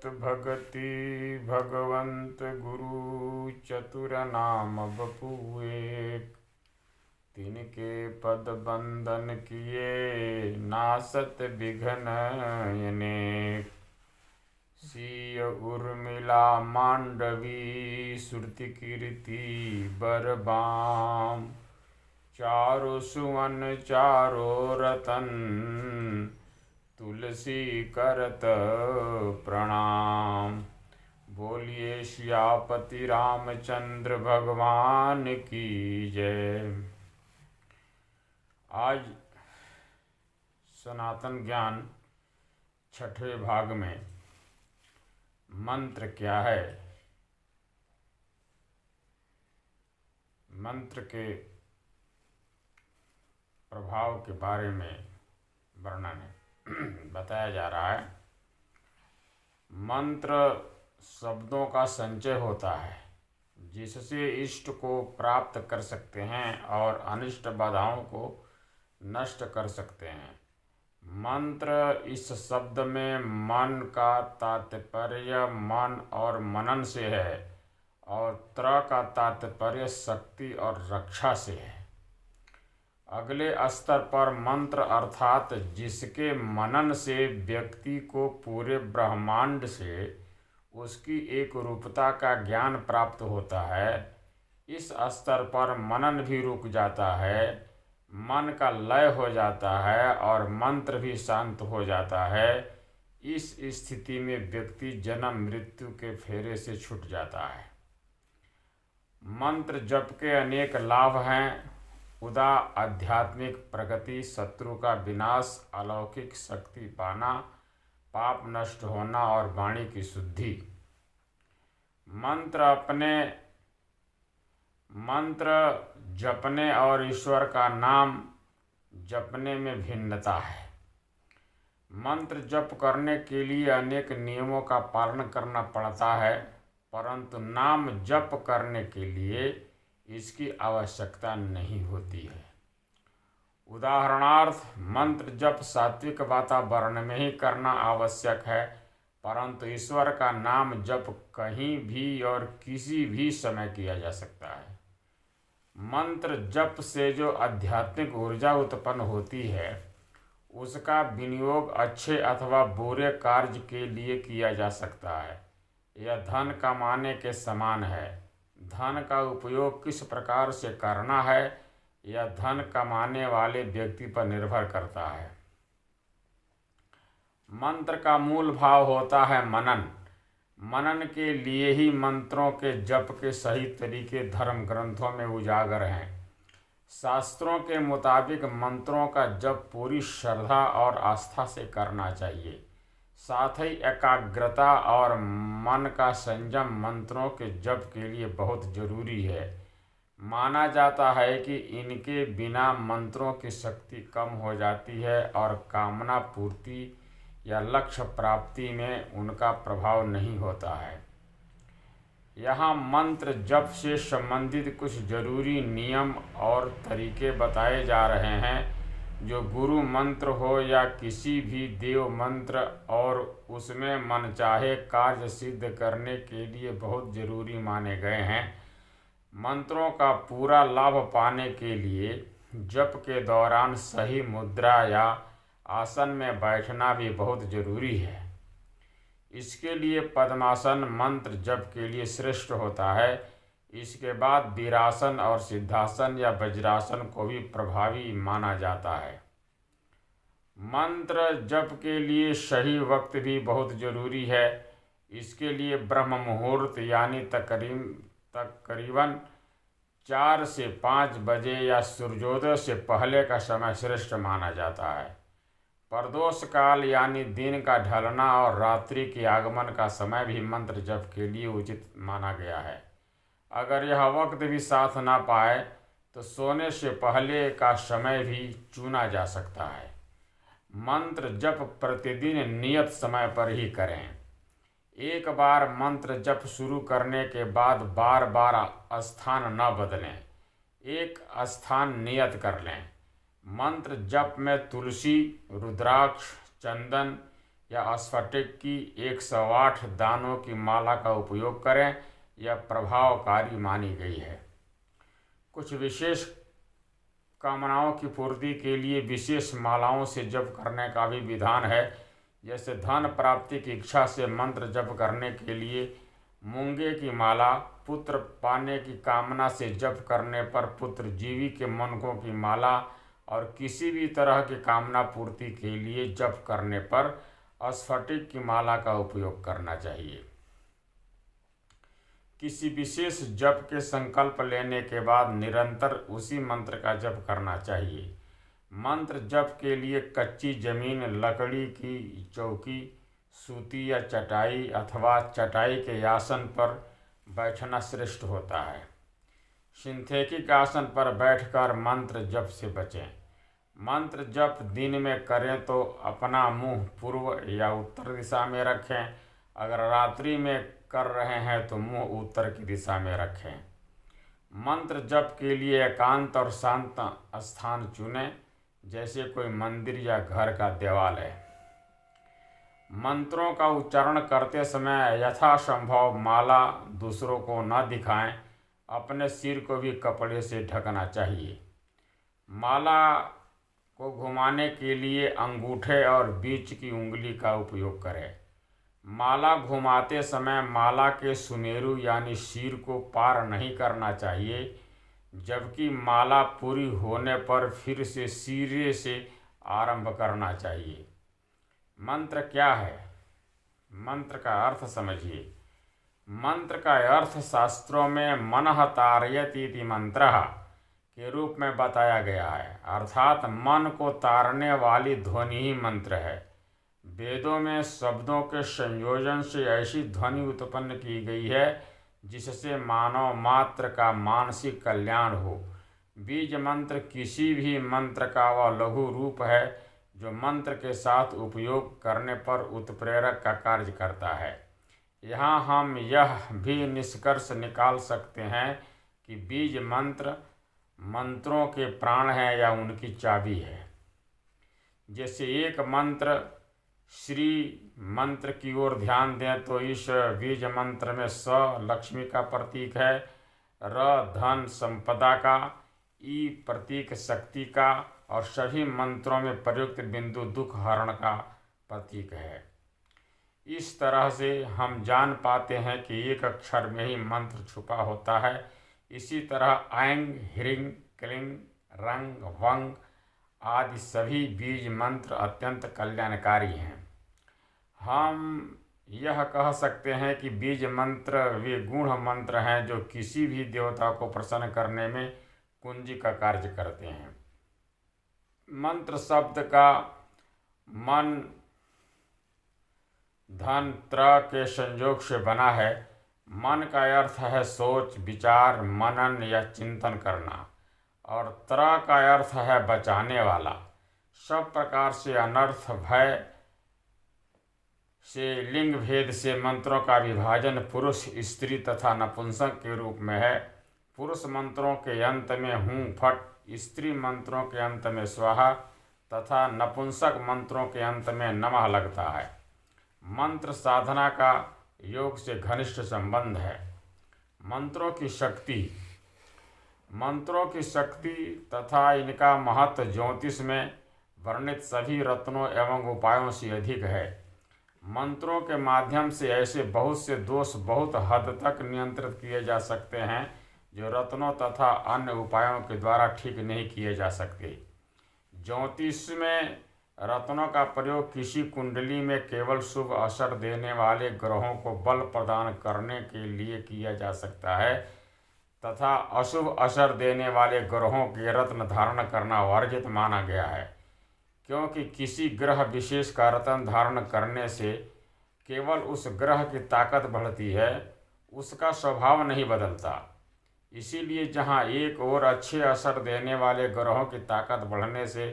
भक्त भगति भगवंत गुरु चतुर नाम बपुए। तिनके पद बंदन किए नासत विघ्न अनेक। सीय उर्मिला मांडवी श्रुति कीर्ति बरबाम। चारो सुवन चारो रतन तुलसी करत प्रणाम। बोलिए सियापति रामचंद्र भगवान की जय। आज सनातन ज्ञान छठवें भाग में मंत्र क्या है, मंत्र के प्रभाव के बारे में वर्णन है बताया जा रहा है। मंत्र शब्दों का संचय होता है जिससे इष्ट को प्राप्त कर सकते हैं और अनिष्ट बाधाओं को नष्ट कर सकते हैं। मंत्र इस शब्द में मन का तात्पर्य मन और मनन से है और त्र का तात्पर्य शक्ति और रक्षा से है। अगले स्तर पर मंत्र अर्थात जिसके मनन से व्यक्ति को पूरे ब्रह्मांड से उसकी एक रूपता का ज्ञान प्राप्त होता है। इस स्तर पर मनन भी रुक जाता है, मन का लय हो जाता है और मंत्र भी शांत हो जाता है। इस स्थिति में व्यक्ति जन्म मृत्यु के फेरे से छूट जाता है। मंत्र जप के अनेक लाभ हैं। उदा आध्यात्मिक प्रगति, शत्रु का विनाश, अलौकिक शक्ति पाना, पाप नष्ट होना और वाणी की शुद्धि। मंत्र जपने और ईश्वर का नाम जपने में भिन्नता है। मंत्र जप करने के लिए अनेक नियमों का पालन करना पड़ता है, परंतु नाम जप करने के लिए इसकी आवश्यकता नहीं होती है। उदाहरणार्थ, मंत्र जप सात्विक वातावरण में ही करना आवश्यक है, परंतु ईश्वर का नाम जप कहीं भी और किसी भी समय किया जा सकता है। मंत्र जप से जो आध्यात्मिक ऊर्जा उत्पन्न होती है उसका विनियोग अच्छे अथवा बुरे कार्य के लिए किया जा सकता है। यह धन कमाने के समान है। धन का उपयोग किस प्रकार से करना है यह धन कमाने वाले व्यक्ति पर निर्भर करता है। मंत्र का मूल भाव होता है मनन। मनन के लिए ही मंत्रों के जप के सही तरीके धर्म ग्रंथों में उजागर हैं। शास्त्रों के मुताबिक मंत्रों का जप पूरी श्रद्धा और आस्था से करना चाहिए। साथ ही एकाग्रता और मन का संयम मंत्रों के जप के लिए बहुत जरूरी है। माना जाता है कि इनके बिना मंत्रों की शक्ति कम हो जाती है और कामना पूर्ति या लक्ष्य प्राप्ति में उनका प्रभाव नहीं होता है। यहाँ मंत्र जप से संबंधित कुछ जरूरी नियम और तरीके बताए जा रहे हैं जो गुरु मंत्र हो या किसी भी देव मंत्र और उसमें मनचाहे कार्य सिद्ध करने के लिए बहुत जरूरी माने गए हैं। मंत्रों का पूरा लाभ पाने के लिए जप के दौरान सही मुद्रा या आसन में बैठना भी बहुत जरूरी है। इसके लिए पद्मासन मंत्र जप के लिए श्रेष्ठ होता है। इसके बाद वीरासन और सिद्धासन या वज्रासन को भी प्रभावी माना जाता है। मंत्र जप के लिए सही वक्त भी बहुत जरूरी है। इसके लिए ब्रह्म मुहूर्त यानी तकरीबन 4 से 5 बजे या सूर्योदय से पहले का समय श्रेष्ठ माना जाता है। प्रदोष काल यानी दिन का ढलना और रात्रि के आगमन का समय भी मंत्र जप के लिए उचित माना गया है। अगर यह वक्त भी साथ ना पाए तो सोने से पहले का समय भी चुना जा सकता है। मंत्र जप प्रतिदिन नियत समय पर ही करें। एक बार मंत्र जप शुरू करने के बाद बार बार स्थान न बदलें, एक स्थान नियत कर लें। मंत्र जप में तुलसी, रुद्राक्ष, चंदन या स्फटिक की 108 दानों की माला का उपयोग करें। यह प्रभावकारी मानी गई है। कुछ विशेष कामनाओं की पूर्ति के लिए विशेष मालाओं से जप करने का भी विधान है। जैसे धन प्राप्ति की इच्छा से मंत्र जप करने के लिए मूंगे की माला, पुत्र पाने की कामना से जप करने पर पुत्रजीवी के मनकों की माला और किसी भी तरह की कामना पूर्ति के लिए जप करने पर स्फटिक की माला का उपयोग करना चाहिए। किसी विशेष जप के संकल्प लेने के बाद निरंतर उसी मंत्र का जप करना चाहिए। मंत्र जप के लिए कच्ची जमीन, लकड़ी की चौकी, सूती या चटाई अथवा चटाई के आसन पर बैठना श्रेष्ठ होता है। सिंथेटिक आसन पर बैठकर मंत्र जप से बचें। मंत्र जप दिन में करें तो अपना मुंह पूर्व या उत्तर दिशा में रखें। अगर रात्रि में कर रहे हैं तो मुंह उत्तर की दिशा में रखें। मंत्र जप के लिए एकांत और शांत स्थान चुनें, जैसे कोई मंदिर या घर का देवालय। मंत्रों का उच्चारण करते समय यथासंभव माला दूसरों को न दिखाएं। अपने सिर को भी कपड़े से ढकना चाहिए। माला को घुमाने के लिए अंगूठे और बीच की उंगली का उपयोग करें। माला घुमाते समय माला के सुमेरु यानी सिर को पार नहीं करना चाहिए, जबकि माला पूरी होने पर फिर से सिरे से आरंभ करना चाहिए। मंत्र क्या है? मंत्र का अर्थ समझिए। मंत्र का अर्थ शास्त्रों में मनः तारयति इति मंत्रः के रूप में बताया गया है, अर्थात मन को तारने वाली ध्वनि ही मंत्र है। वेदों में शब्दों के संयोजन से ऐसी ध्वनि उत्पन्न की गई है जिससे मानव मात्र का मानसिक कल्याण हो। बीज मंत्र किसी भी मंत्र का वह लघु रूप है जो मंत्र के साथ उपयोग करने पर उत्प्रेरक का कार्य करता है। यहाँ हम यह भी निष्कर्ष निकाल सकते हैं कि बीज मंत्र मंत्रों के प्राण है या उनकी चाबी है। जैसे एक मंत्र श्री मंत्र की ओर ध्यान दें तो इस बीज मंत्र में स लक्ष्मी का प्रतीक है, र धन संपदा का, ई प्रतीक शक्ति का और सभी मंत्रों में प्रयुक्त बिंदु दुख हरण का प्रतीक है। इस तरह से हम जान पाते हैं कि एक अक्षर में ही मंत्र छुपा होता है। इसी तरह ऐंग, ह्रीं, क्लीं, रंग, वंग आदि सभी बीज मंत्र अत्यंत कल्याणकारी हैं। हम यह कह सकते हैं कि बीज मंत्र वे गूढ़ मंत्र हैं जो किसी भी देवता को प्रसन्न करने में कुंजी का कार्य करते हैं। मंत्र शब्द का मन, धन, त्र के संयोग से बना है। मन का अर्थ है सोच, विचार, मनन या चिंतन करना और त्र का अर्थ है बचाने वाला। सब प्रकार से अनर्थ, भय से, लिंग भेद से मंत्रों का विभाजन पुरुष, स्त्री तथा नपुंसक के रूप में है। पुरुष मंत्रों के अंत में हूँ फट, स्त्री मंत्रों के अंत में स्वाहा तथा नपुंसक मंत्रों के अंत में नमः लगता है। मंत्र साधना का योग से घनिष्ठ संबंध है। मंत्रों की शक्ति। मंत्रों की शक्ति तथा इनका महत्व ज्योतिष में वर्णित सभी रत्नों एवं उपायों से अधिक है। मंत्रों के माध्यम से ऐसे बहुत से दोष बहुत हद तक नियंत्रित किए जा सकते हैं जो रत्नों तथा अन्य उपायों के द्वारा ठीक नहीं किए जा सकते। ज्योतिष में रत्नों का प्रयोग किसी कुंडली में केवल शुभ असर देने वाले ग्रहों को बल प्रदान करने के लिए किया जा सकता है तथा अशुभ असर देने वाले ग्रहों के रत्न धारण करना वर्जित माना गया है, क्योंकि किसी ग्रह विशेष का रत्न धारण करने से केवल उस ग्रह की ताकत बढ़ती है, उसका स्वभाव नहीं बदलता। इसीलिए जहाँ एक और अच्छे असर देने वाले ग्रहों की ताकत बढ़ने से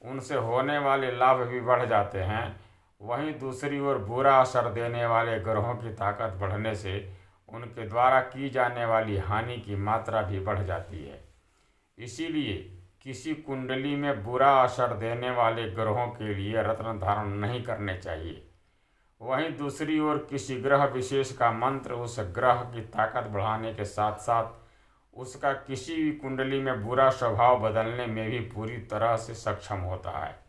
उनसे होने वाले लाभ भी बढ़ जाते हैं, वहीं दूसरी ओर बुरा असर देने वाले ग्रहों की ताकत बढ़ने से उनके द्वारा की जाने वाली हानि की मात्रा भी बढ़ जाती है। इसीलिए किसी कुंडली में बुरा असर देने वाले ग्रहों के लिए रत्न धारण नहीं करने चाहिए। वहीं दूसरी ओर किसी ग्रह विशेष का मंत्र उस ग्रह की ताकत बढ़ाने के साथ साथ उसका किसी भी कुंडली में बुरा स्वभाव बदलने में भी पूरी तरह से सक्षम होता है।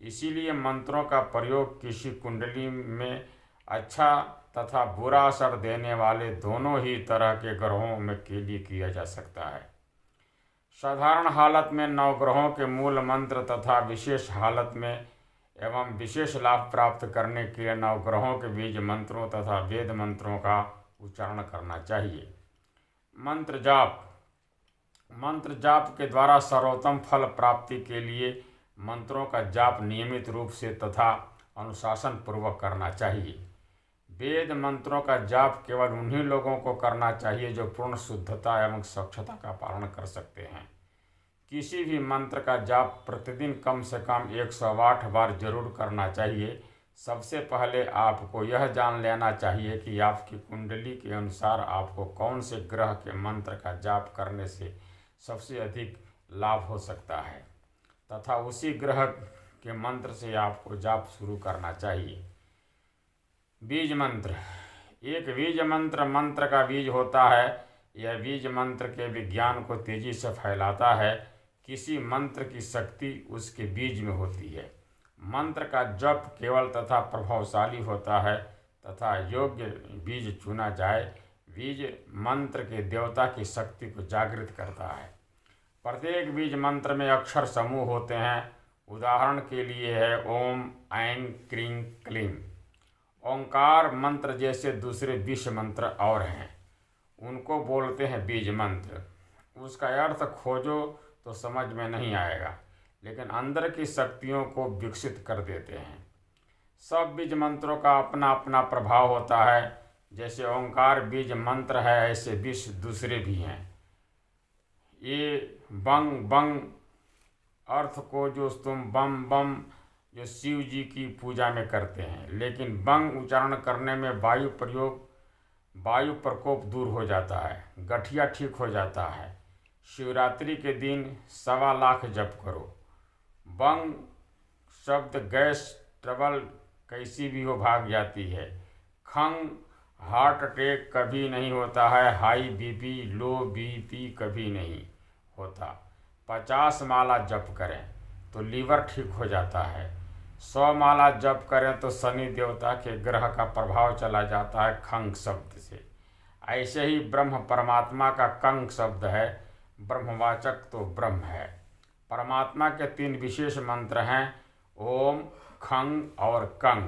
इसीलिए मंत्रों का प्रयोग किसी कुंडली में अच्छा तथा बुरा असर देने वाले दोनों ही तरह के ग्रहों में के लिए किया जा सकता है। साधारण हालत में नवग्रहों के मूल मंत्र तथा विशेष हालत में एवं विशेष लाभ प्राप्त करने के लिए नवग्रहों के बीज मंत्रों तथा वेद मंत्रों का उच्चारण करना चाहिए। मंत्र जाप के द्वारा सर्वोत्तम फल प्राप्ति के लिए मंत्रों का जाप नियमित रूप से तथा अनुशासन पूर्वक करना चाहिए। वेद मंत्रों का जाप केवल उन्हीं लोगों को करना चाहिए जो पूर्ण शुद्धता एवं स्वच्छता का पालन कर सकते हैं। किसी भी मंत्र का जाप प्रतिदिन कम से कम 108 बार जरूर करना चाहिए। सबसे पहले आपको यह जान लेना चाहिए कि आपकी कुंडली के अनुसार आपको कौन से ग्रह के मंत्र का जाप करने से सबसे अधिक लाभ हो सकता है तथा उसी ग्रह के मंत्र से आपको जाप शुरू करना चाहिए। बीज मंत्र। एक बीज मंत्र का बीज होता है। यह बीज मंत्र के विज्ञान को तेजी से फैलाता है। किसी मंत्र की शक्ति उसके बीज में होती है। मंत्र का जप केवल तथा प्रभावशाली होता है तथा योग्य बीज चुना जाए। बीज मंत्र के देवता की शक्ति को जागृत करता है। प्रत्येक बीज मंत्र में अक्षर समूह होते हैं। उदाहरण के लिए है ओम, ऐं, क्रीं, क्लीं। ओंकार मंत्र जैसे दूसरे 20 मंत्र और हैं, उनको बोलते हैं बीज मंत्र। उसका अर्थ खोजो तो समझ में नहीं आएगा, लेकिन अंदर की शक्तियों को विकसित कर देते हैं। सब बीज मंत्रों का अपना अपना प्रभाव होता है। जैसे ओंकार बीज मंत्र है, ऐसे 20 दूसरे भी हैं। ये बंग बंग अर्थ को जो तुम बम बम जो शिव जी की पूजा में करते हैं, लेकिन बंग उच्चारण करने में वायु प्रकोप दूर हो जाता है, गठिया ठीक हो जाता है। शिवरात्रि के दिन 1.25 लाख जप करो। बंग शब्द गैस ट्रबल कैसी भी हो भाग जाती है। खंग हार्ट अटैक कभी नहीं होता है। हाई बीपी लो बीपी कभी नहीं होता। 50 माला जप करें तो लीवर ठीक हो जाता है। 100 माला जप करें तो शनि देवता के ग्रह का प्रभाव चला जाता है खंग शब्द से। ऐसे ही ब्रह्म परमात्मा का कंग शब्द है। ब्रह्मवाचक तो ब्रह्म है। परमात्मा के 3 विशेष मंत्र हैं, ओम, खंग और कंग।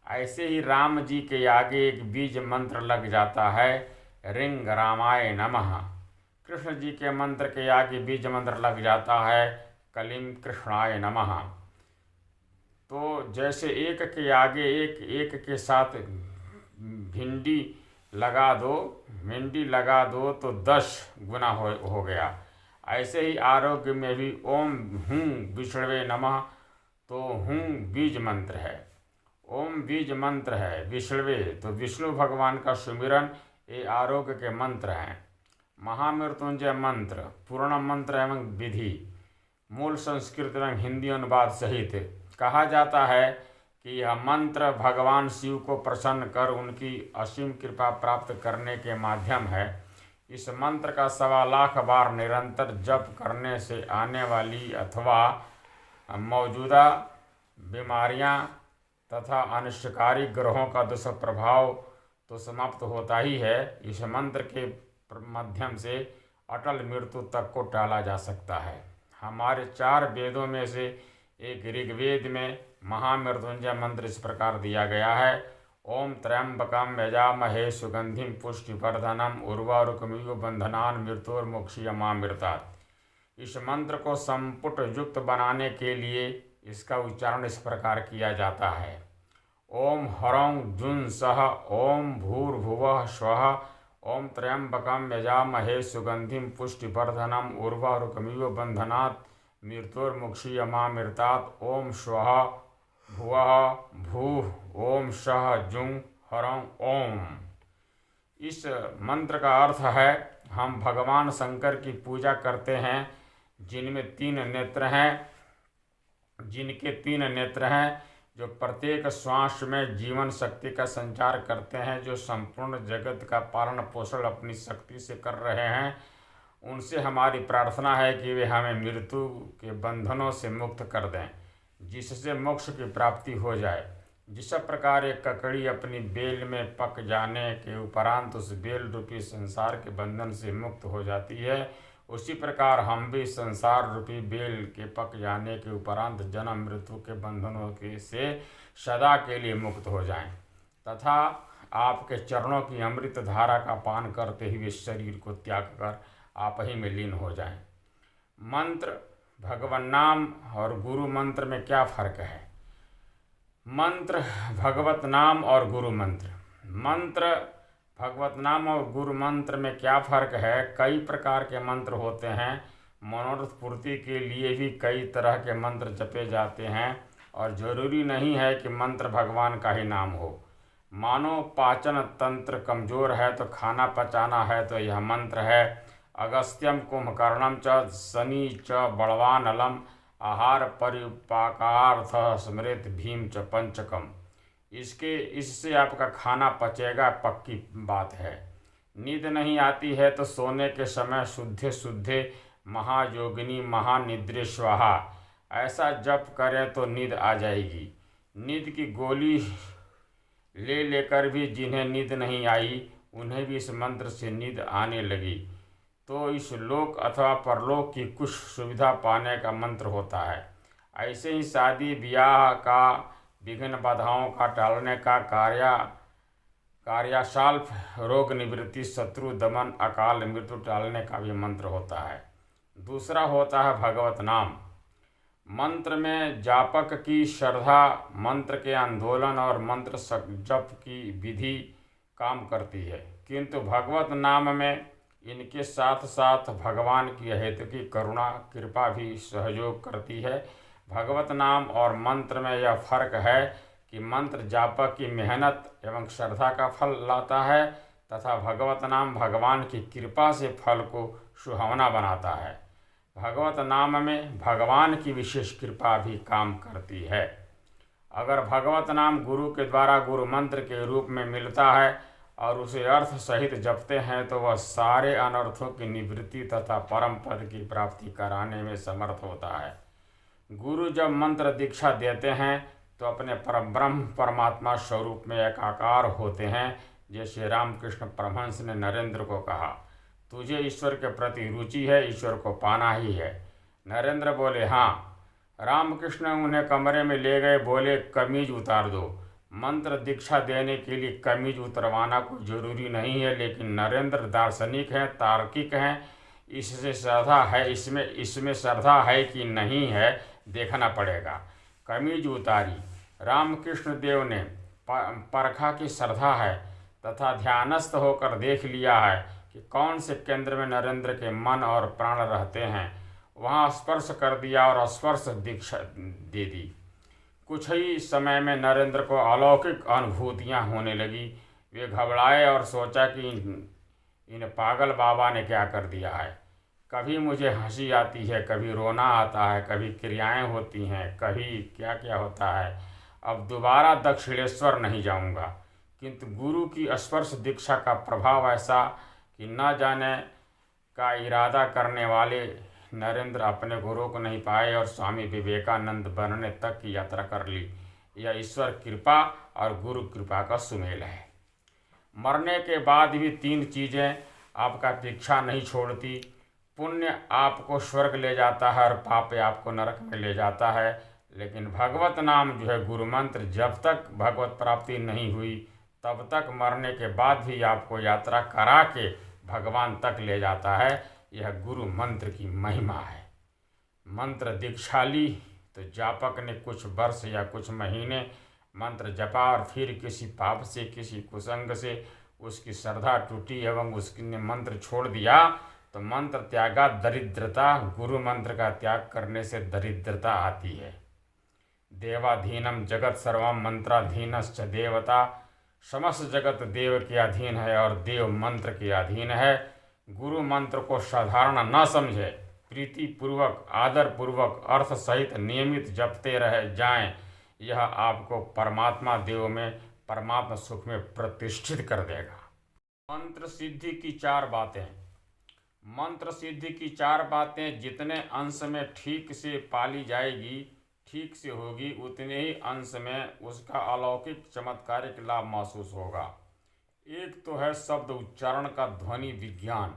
ऐसे ही राम जी के आगे एक बीज मंत्र लग जाता है, रिंग रामाय नमः। कृष्ण जी के मंत्र के आगे बीज मंत्र लग जाता है, कलिम कृष्णाय नमः। तो जैसे एक के आगे एक के साथ भिंडी लगा दो तो 10 गुना हो गया। ऐसे ही आरोग्य में भी ओम हूँ विष्णवे नमः, तो हूँ बीज मंत्र है। ओम बीज मंत्र है। विष्णवे तो विष्णु भगवान का सुमिरन, ये आरोग्य के मंत्र हैं। महामृत्युंजय मंत्र पूर्ण मंत्र एवं विधि, मूल संस्कृत एवं हिंदी अनुवाद सहित कहा जाता है कि यह मंत्र भगवान शिव को प्रसन्न कर उनकी असीम कृपा प्राप्त करने के माध्यम है। इस मंत्र का 1.25 लाख बार निरंतर जप करने से आने वाली अथवा मौजूदा बीमारियां तथा अनिष्टकारी ग्रहों का दुष्प्रभाव तो समाप्त होता ही है। इस मंत्र के माध्यम से अटल मृत्यु तक को टाला जा सकता है। हमारे 4 वेदों में से एक ऋग्वेद में महामृत्युंजय मंत्र इस प्रकार दिया गया है, ओम त्र्यंबकम यजामहे सुगंधिम पुष्टिवर्धनम उर्वारुकमिव बंधनान मृत्युर्मुक्षीयमामृतात्। इस मंत्र को संपुट युक्त बनाने के लिए इसका उच्चारण इस प्रकार किया जाता है, ओम ह्रौं जुं सः ओम भूर्भुवः स्वः ओम त्र्यंबकम यजामहे सुगंधिम पुष्टिवर्धनम उर्वारुकमिव बंधनात् मृत्युर्मुक्षीयमामृतात्। ओम स्वः भुवः भूः ओम सः जुं ह्रौं ओम। इस मंत्र का अर्थ है, हम भगवान शंकर की पूजा करते हैं जिनके 3 नेत्र हैं, जो प्रत्येक श्वास में जीवन शक्ति का संचार करते हैं, जो संपूर्ण जगत का पालन पोषण अपनी शक्ति से कर रहे हैं, उनसे हमारी प्रार्थना है कि वे हमें मृत्यु के बंधनों से मुक्त कर दें, जिससे मोक्ष की प्राप्ति हो जाए। जिस प्रकार एक ककड़ी अपनी बेल में पक जाने के उपरांत उस बेल रूपी संसार के बंधन से मुक्त हो जाती है, उसी प्रकार हम भी संसार रूपी बेल के पक जाने के उपरांत जन्म मृत्यु के बंधनों के से सदा के लिए मुक्त हो जाएं तथा आपके चरणों की अमृत धारा का पान करते हुए शरीर को त्याग कर आप ही में लीन हो जाएं। मंत्र, भगवान नाम और गुरु मंत्र में क्या फर्क है? मंत्र, भगवत नाम और गुरु मंत्र। मंत्र, भगवत नाम और गुरु मंत्र में क्या फर्क है? कई प्रकार के मंत्र होते हैं। मनोरथ पूर्ति के लिए भी कई तरह के मंत्र जपे जाते हैं और जरूरी नहीं है कि मंत्र भगवान का ही नाम हो। मानो पाचन तंत्र कमजोर है तो खाना पचाना है तो यह मंत्र है। अगस्त्यम कुंभकर्णम च शनि च बलवानलम आहार परिपाकार्थ स्मृत भीम च पंचकम। इससे आपका खाना पचेगा, पक्की बात है। नींद नहीं आती है तो सोने के समय शुद्धे शुद्धे महायोगिनी महानिद्रे स्वाहा ऐसा जप करें तो नींद आ जाएगी। नींद की गोली ले लेकर भी जिन्हें नींद नहीं आई उन्हें भी इस मंत्र से नींद आने लगी। तो इस लोक अथवा परलोक की कुछ सुविधा पाने का मंत्र होता है। ऐसे ही शादी ब्याह का, विघ्न बाधाओं का टालने का, कार्याशाल रोग निवृत्ति, शत्रु दमन, अकाल मृत्यु टालने का भी मंत्र होता है। दूसरा होता है भगवत नाम। मंत्र में जापक की श्रद्धा, मंत्र के आंदोलन और मंत्र जप की विधि काम करती है, किंतु भगवत नाम में इनके साथ साथ भगवान की हेतु की करुणा कृपा भी सहयोग करती है। भगवत नाम और मंत्र में यह फर्क है कि मंत्र जापक की मेहनत एवं श्रद्धा का फल लाता है तथा भगवत नाम भगवान की कृपा से फल को सुहावना बनाता है। भगवत नाम में भगवान की विशेष कृपा भी काम करती है। अगर भगवत नाम गुरु के द्वारा गुरु मंत्र के रूप में मिलता है और उसे अर्थ सहित जपते हैं तो वह सारे अनर्थों की निवृत्ति तथा परम पद की प्राप्ति कराने में समर्थ होता है। गुरु जब मंत्र दीक्षा देते हैं तो अपने परब्रह्म परमात्मा स्वरूप में एकाकार होते हैं। जैसे रामकृष्ण परमहंस ने नरेंद्र को कहा, तुझे ईश्वर के प्रति रुचि है, ईश्वर को पाना ही है। नरेंद्र बोले हाँ। रामकृष्ण उन्हें कमरे में ले गए, बोले कमीज उतार दो। मंत्र दीक्षा देने के लिए कमीज उतरवाना कोई जरूरी नहीं है, लेकिन नरेंद्र दार्शनिक हैं, तार्किक हैं, इससे श्रद्धा है, इसमें श्रद्धा है कि नहीं है देखना पड़ेगा। कमीज उतारी। रामकृष्ण देव ने परखा की श्रद्धा है तथा ध्यानस्थ होकर देख लिया है कि कौन से केंद्र में नरेंद्र के मन और प्राण रहते हैं, वहाँ स्पर्श कर दिया और स्पर्श दीक्षा दे दी। कुछ ही समय में नरेंद्र को अलौकिक अनुभूतियाँ होने लगी। वे घबराए और सोचा कि इन पागल बाबा ने क्या कर दिया है। कभी मुझे हंसी आती है, कभी रोना आता है, कभी क्रियाएं होती हैं, कभी क्या क्या होता है। अब दोबारा दक्षिणेश्वर नहीं जाऊंगा। किंतु गुरु की स्पर्श दीक्षा का प्रभाव ऐसा कि न जाने का इरादा करने वाले नरेंद्र अपने गुरु को नहीं पाए और स्वामी विवेकानंद बनने तक की यात्रा कर ली। यह ईश्वर कृपा और गुरु कृपा का सुमेल है। मरने के बाद भी तीन चीज़ें आपका पीछा नहीं छोड़ती। पुण्य आपको स्वर्ग ले जाता है और पाप आपको नरक में ले जाता है, लेकिन भगवत नाम जो है गुरु मंत्र, जब तक भगवत प्राप्ति नहीं हुई तब तक मरने के बाद भी आपको यात्रा करा के भगवान तक ले जाता है। यह गुरु मंत्र की महिमा है। मंत्र दीक्षा ली तो जापक ने कुछ वर्ष या कुछ महीने मंत्र जपा और फिर किसी पाप से, किसी कुसंग से उसकी श्रद्धा टूटी एवं उसने मंत्र छोड़ दिया तो मंत्र त्यागा दरिद्रता। गुरु मंत्र का त्याग करने से दरिद्रता आती है। देवाधीनम जगत सर्वम मंत्राधीनश्च देवता। समस्त जगत देव के अधीन है और देव मंत्र के अधीन है। गुरु मंत्र को साधारण न समझे, प्रीति पूर्वक आदर पूर्वक अर्थ सहित नियमित जपते रह जाएं। यह आपको परमात्मा देव में, परमात्मा सुख में प्रतिष्ठित कर देगा। मंत्र सिद्धि की 4 बातें। मंत्र सिद्धि की 4 बातें जितने अंश में ठीक से पाली जाएगी, ठीक से होगी, उतने ही अंश में उसका अलौकिक चमत्कारिक लाभ महसूस होगा। एक तो है शब्द उच्चारण का ध्वनि विज्ञान।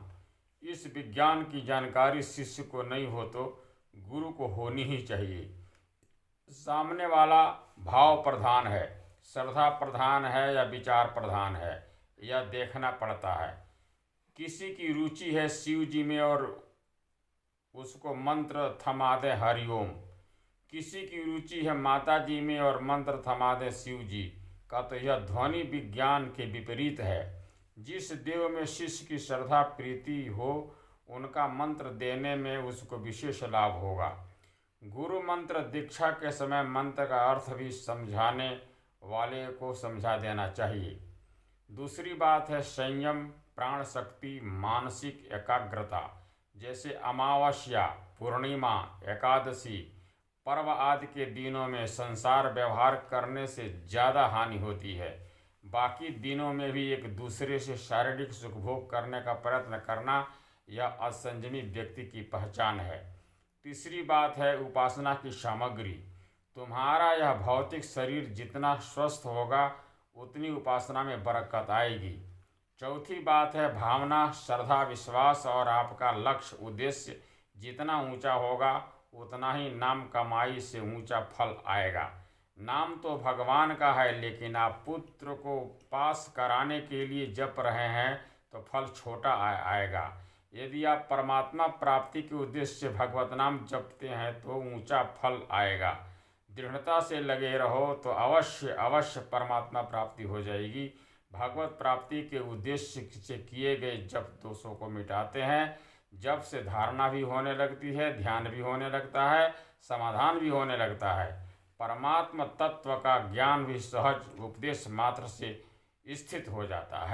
इस विज्ञान की जानकारी शिष्य को नहीं हो तो गुरु को होनी ही चाहिए। सामने वाला भाव प्रधान है, श्रद्धा प्रधान है या विचार प्रधान है, यह देखना पड़ता है। किसी की रुचि है शिव जी में और उसको मंत्र थमा दे हरिओम, किसी की रुचि है माता जी में और मंत्र थमा दे शिव जी का, तो यह ध्वनि विज्ञान के विपरीत है। जिस देव में शिष्य की श्रद्धा प्रीति हो, उनका मंत्र देने में उसको विशेष लाभ होगा। गुरु मंत्र दीक्षा के समय मंत्र का अर्थ भी समझाने वाले को समझा देना चाहिए। दूसरी बात है संयम, प्राण शक्ति, मानसिक एकाग्रता। जैसे अमावस्या, पूर्णिमा, एकादशी, पर्व आदि के दिनों में संसार व्यवहार करने से ज़्यादा हानि होती है। बाकी दिनों में भी एक दूसरे से शारीरिक सुखभोग करने का प्रयत्न करना यह असंयमी व्यक्ति की पहचान है। तीसरी बात है उपासना की सामग्री। तुम्हारा यह भौतिक शरीर जितना स्वस्थ होगा, उतनी उपासना में बरकत आएगी। चौथी बात है भावना, श्रद्धा, विश्वास और आपका लक्ष्य उद्देश्य जितना ऊंचा होगा, उतना ही नाम कमाई से ऊंचा फल आएगा। नाम तो भगवान का है, लेकिन आप पुत्र को पास कराने के लिए जप रहे हैं तो फल छोटा आएगा। यदि आप परमात्मा प्राप्ति के उद्देश्य से भगवत नाम जपते हैं तो ऊंचा फल आएगा। दृढ़ता से लगे रहो तो अवश्य अवश्य परमात्मा प्राप्ति हो जाएगी। भगवत प्राप्ति के उद्देश्य से किए गए जप दोषों को मिटाते हैं। जप से धारणा भी होने लगती है, ध्यान भी होने लगता है, समाधान भी होने लगता है। परमात्मा तत्व का ज्ञान भी सहज उपदेश मात्र से स्थित हो जाता है।